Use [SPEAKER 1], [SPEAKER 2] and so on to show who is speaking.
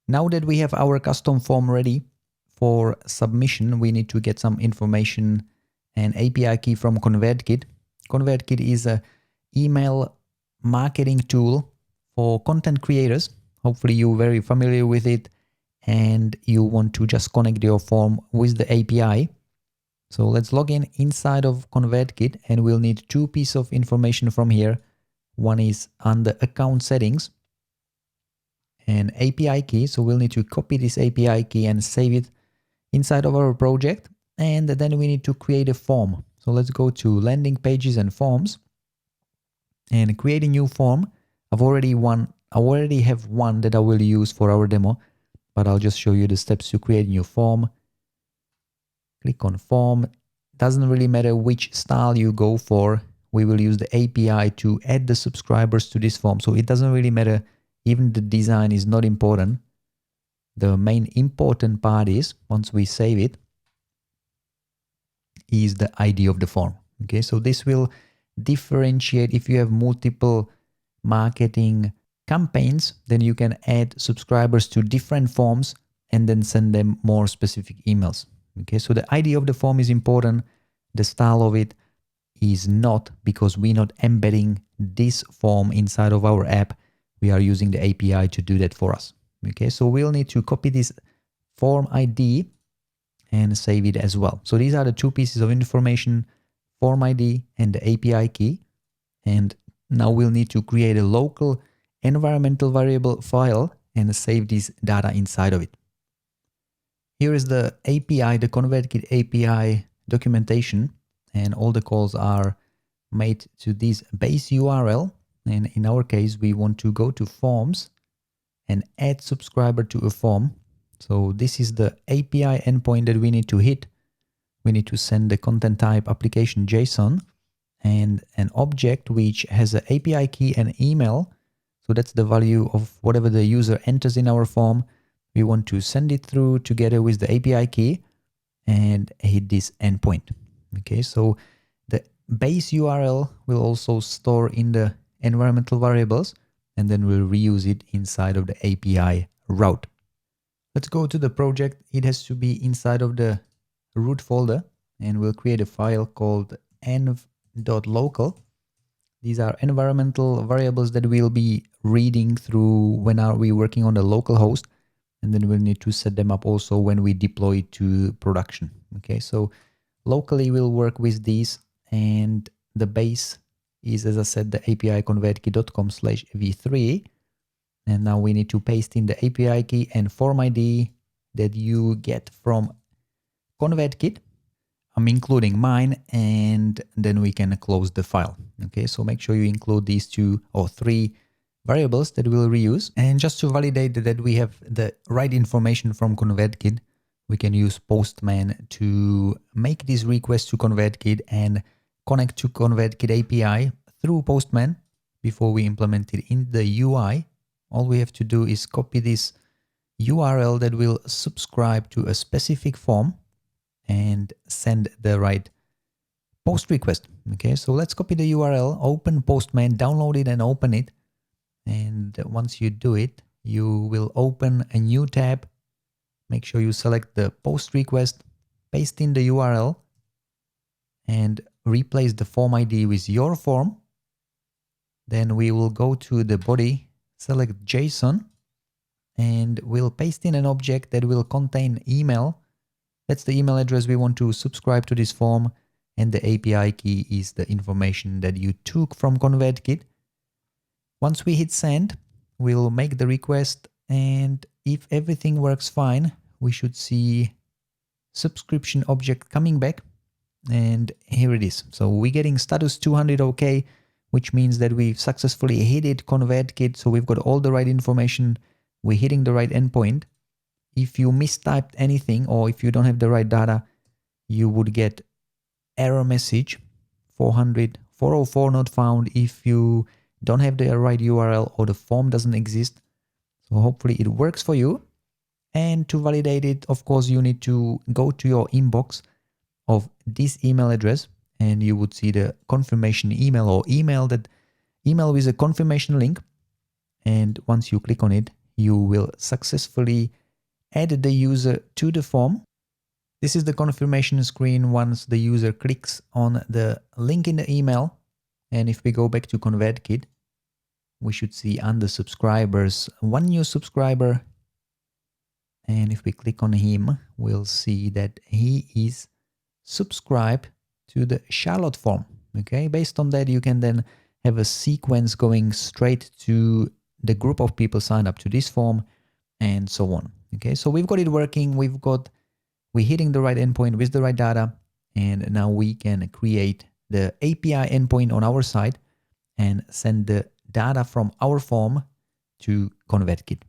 [SPEAKER 1] Now that we have our custom form ready for submission, we need to get some information and API key from ConvertKit. ConvertKit is an email marketing tool for content creators. Hopefully you're very familiar with it and you want to just connect your form with the API. So let's log in inside of ConvertKit and we'll need two pieces of information from here. One is under account settings and API key. So we'll need to copy this API key and save it inside of our project. And then we need to create a form. So let's go to landing pages and forms and create a new form. I already have one that I will use for our demo, but I'll just show you the steps to create a new form. Click on form. Doesn't really matter which style you go for. We will use the API to add the subscribers to this form. So it doesn't really matter. Even the design is not important. The main important part is, once we save it, is the ID of the form. Okay, so this will differentiate. If you have multiple marketing campaigns, then you can add subscribers to different forms and then send them more specific emails. Okay, so the ID of the form is important. The style of it is not, because we're not embedding this form inside of our app. We are using the API to do that for us. Okay, so we'll need to copy this form ID and save it as well. So these are the two pieces of information, form ID and the API key. And now we'll need to create a local environmental variable file and save this data inside of it. Here is the API, the ConvertKit API documentation, and all the calls are made to this base URL. And in our case, we want to go to forms and add subscriber to a form. So this is the API endpoint that we need to hit. We need to send the content type application JSON and an object which has an API key and email. So that's the value of whatever the user enters in our form. We want to send it through together with the API key and hit this endpoint. Okay, so the base URL will also store in the environmental variables and then we'll reuse it inside of the API route. Let's go to the project. It has to be inside of the root folder and we'll create a file called env.local. These are environmental variables that we'll be reading through when are we working on the local host. And then we'll need to set them up also when we deploy to production. Okay, so locally we'll work with these, and the base is, as I said, the API convertkit.com/v3. And now we need to paste in the API key and form ID that you get from ConvertKit. I'm including mine, and then we can close the file. Okay, so make sure you include these 2 or 3 variables that we'll reuse. And just to validate that we have the right information from ConvertKit, we can use Postman to make this request to ConvertKit and connect to ConvertKit API through Postman before we implement it in the UI. All we have to do is copy this URL that will subscribe to a specific form and send the right post request. Okay, so let's copy the URL, open Postman, download it and open it. And once you do it, you will open a new tab. Make sure you select the post request, paste in the URL, and replace the form ID with your form. Then we will go to the body, select JSON, and we'll paste in an object that will contain email. That's the email address we want to subscribe to this form, and the API key is the information that you took from ConvertKit. Once we hit send, we'll make the request, and if everything works fine, we should see subscription object coming back, and here it is. So we're getting status 200 OK, which means that we've successfully hit it ConvertKit. So we've got all the right information. We're hitting the right endpoint. If you mistyped anything or if you don't have the right data, you would get error message 404 not found if you don't have the right URL or the form doesn't exist. So hopefully it works for you. And to validate it, of course, you need to go to your inbox of this email address and you would see the confirmation email or email with a confirmation link. And once you click on it, you will successfully add the user to the form. This is the confirmation screen once the user clicks on the link in the email. And if we go back to ConvertKit, we should see under subscribers, one new subscriber. And if we click on him, we'll see that he is subscribed to the Charlotte form. Okay, based on that, you can then have a sequence going straight to the group of people signed up to this form and so on. Okay, so we've got it working. We're hitting the right endpoint with the right data. And now we can create the API endpoint on our side and send the data from our form to ConvertKit.